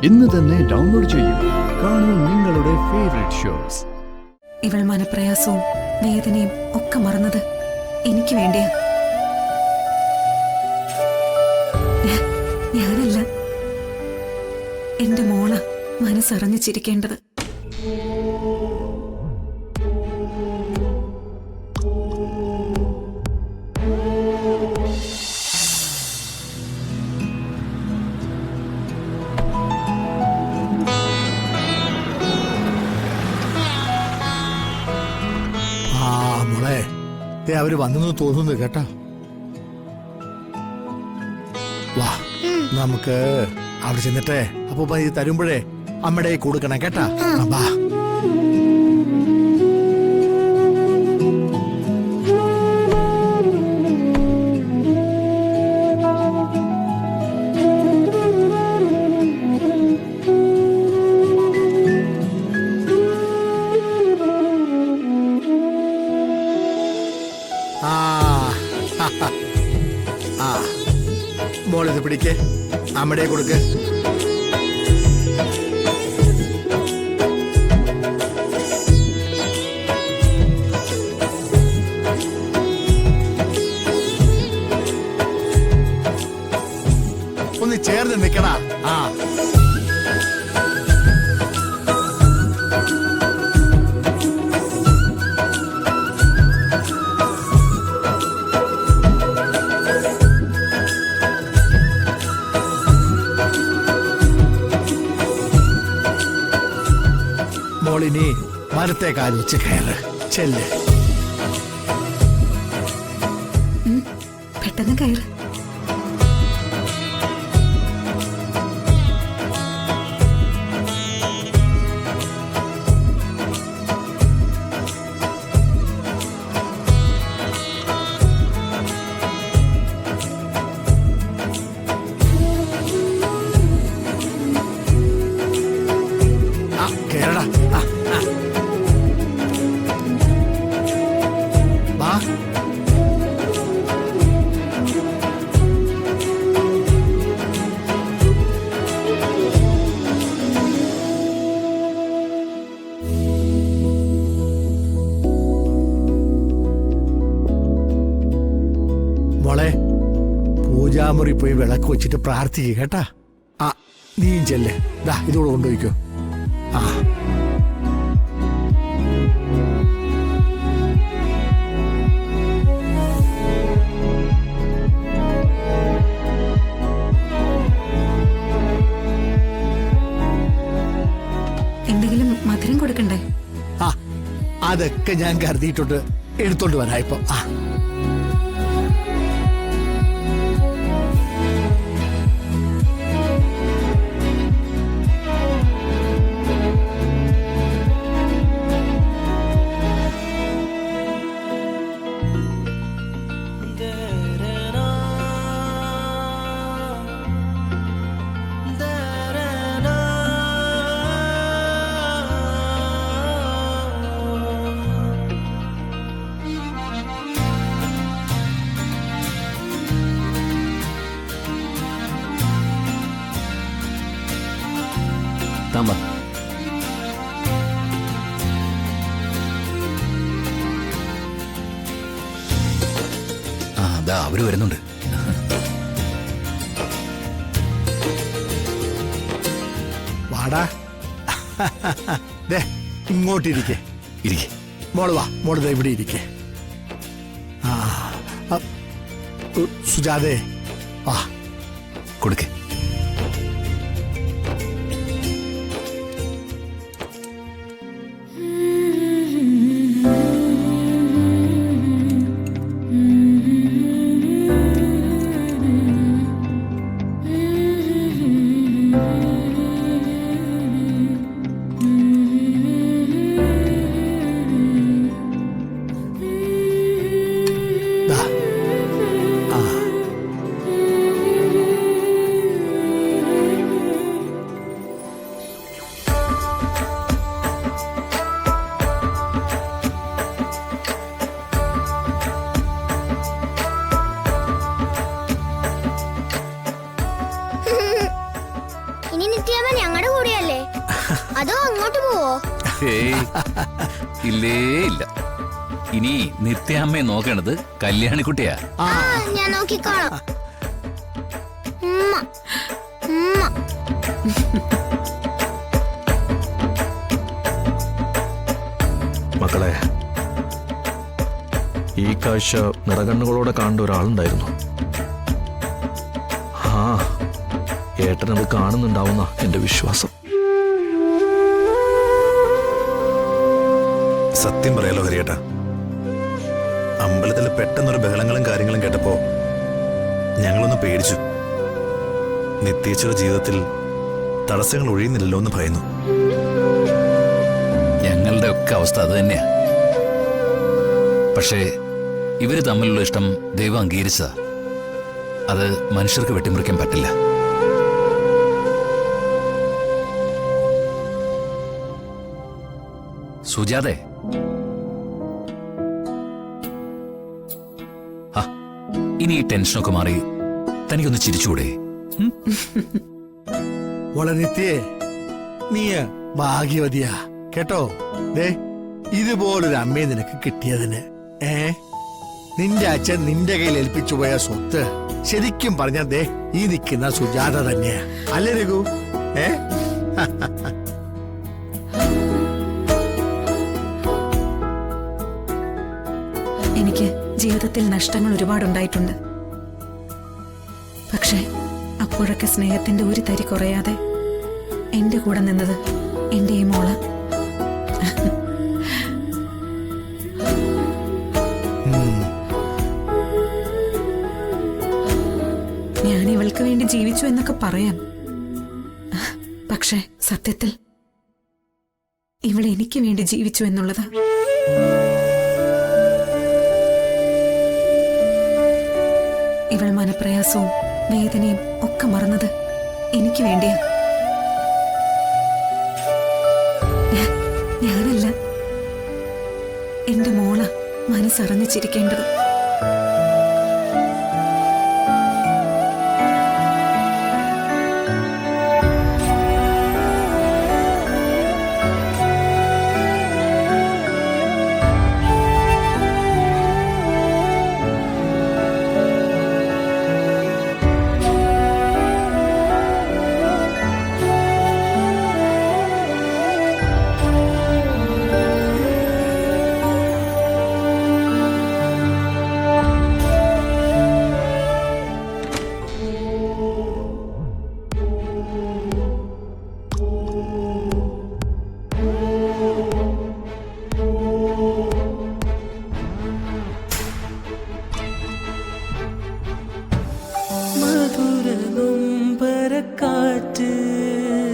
ഇന്ന് തന്നെ ഡൗൺലോഡ് ചെയ്യൂ. കാണൂ നിങ്ങളുടെ ഫേവറേറ്റ് ഷോസ്. ഇവൾ മനപ്രയാസവും വേദനയും ഒക്കെ മറന്നത് എനിക്ക് വേണ്ടിയാ. ഞാനല്ല, എന്റെ മോള മനസ്സറിഞ്ഞു ചിരിക്കേണ്ടത്. മോളെ, അവര് വന്നെന്ന് തോന്നുന്നു കേട്ടാ. വാ, നമുക്ക് അവിടെ ചെന്നിട്ടേ അപ്പൊ ഇത് തരുമ്പോഴേ അമ്മയുടെ കൊടുക്കണം കേട്ടാ. വാ. മോളിത് പിടിക്ക്, അമ്മടെ കൊടുക്ക്. ഒന്ന് ചേർന്ന് നിക്കടാ. മോളിനി മരത്തെ കാല് വെച്ച് കയറ്. ചെല്ല്, പെട്ടെന്ന് കയറ്. കേരള വാ. മോളെ, പൂജാമുറി പോയി വിളക്ക് വെച്ചിട്ട് പ്രാർത്ഥിക്കുക കേട്ടാ. നീയും ചെല്ലേ. ഇതോടെ കൊണ്ടുപോയിക്കോ. എന്തെങ്കിലും മധുരം കൊടുക്കണ്ടേ? അതൊക്കെ ഞാൻ കരുതിയിട്ടുണ്ട്. എടുത്തോണ്ട് വരാ ഇപ്പൊ. താമ്പ അവര് വരുന്നുണ്ട്. വാടാ, ഇങ്ങോട്ടിരിക്കെ. മോള് വാ, മോള് ഇവിടെ ഇരിക്കെ. സുജാതേ വാ, കൊടുക്കേ. നിത്യാമ്മ ഞങ്ങളുടെ കൂടെയല്ലേ അതോ അങ്ങോട്ട് പോവോ? ഏയ് ഇല്ലേ ഇല്ല. ഇനി നിത്യാമ്മയെ നോക്കണത് കല്യാണിക്കുട്ടിയാ. ആ ഞാൻ നോക്കിക്കോളാം. ഉമ്മ, ഉമ്മ. മക്കളെ, ഈ കാഴ്ച നിറകണ്ണുകളോടെ കാണേണ്ട ഒരാളുണ്ടായിരുന്നു. ആ ഏട്ടനത് കാണുന്നുണ്ടാവുന്ന എന്റെ വിശ്വാസം. സത്യം പറയാലോ ഹരിയേട്ടാ, അമ്പലത്തിൽ പെട്ടെന്നൊരു ബഹളങ്ങളും കാര്യങ്ങളും കേട്ടപ്പോ ഞങ്ങളൊന്ന് പേടിച്ചു. നിത്യേച്ചയുടെ ജീവിതത്തിൽ തടസ്സങ്ങൾ ഒഴിയുന്നില്ലല്ലോ എന്ന് ഭയന്നു. ഞങ്ങളുടെ ഒക്കെ അവസ്ഥ അത് തന്നെയാ. പക്ഷേ ഇവര് തമ്മിലുള്ള ഇഷ്ടം ദൈവം അംഗീകരിച്ചതാ. അത് മനുഷ്യർക്ക് വെട്ടിമുറിക്കാൻ പറ്റില്ല. സുജാതെ, ഇനി ഈ ടെൻഷനൊക്കെ മാറി തനിക്കൊന്ന് ചിരിച്ചുകൂടെ? മോളെ നിത്യേ, നീ ഭാഗ്യവതിയാ കേട്ടോ. ദേ ഇതുപോലൊരു അമ്മയെ നിനക്ക് കിട്ടിയതിന്. നിന്റെ അച്ഛൻ നിന്റെ കയ്യിൽ ഏൽപ്പിച്ചു പോയ സ്വത്ത് ശരിക്കും പറഞ്ഞ ദേ ഈ നിൽക്കുന്ന സുജാത തന്നെയാ, അല്ലേ രഘു? എനിക്ക് ജീവിതത്തിൽ നഷ്ടങ്ങൾ ഒരുപാടുണ്ടായിട്ടുണ്ട്. പക്ഷേ അപ്പോഴൊക്കെ സ്നേഹത്തിന്റെ ഒരു തരി കുറയാതെ എന്റെ കൂടെ നിന്നത് എന്റെ ഈ മോള്. ഞാൻ ഇവൾക്ക് വേണ്ടി ജീവിച്ചു എന്നൊക്കെ പറയാം. പക്ഷേ സത്യത്തിൽ ഇവൾ എനിക്ക് വേണ്ടി ജീവിച്ചു എന്നുള്ളത് ഇവൾ മനപ്രയാസവും വേദനയും ഒക്കെ മറന്നത് എനിക്ക് വേണ്ടിയാ. ഞാനല്ല, എന്റെ മോള മനസ്സറിഞ്ഞു ചിരിക്കേണ്ടത്.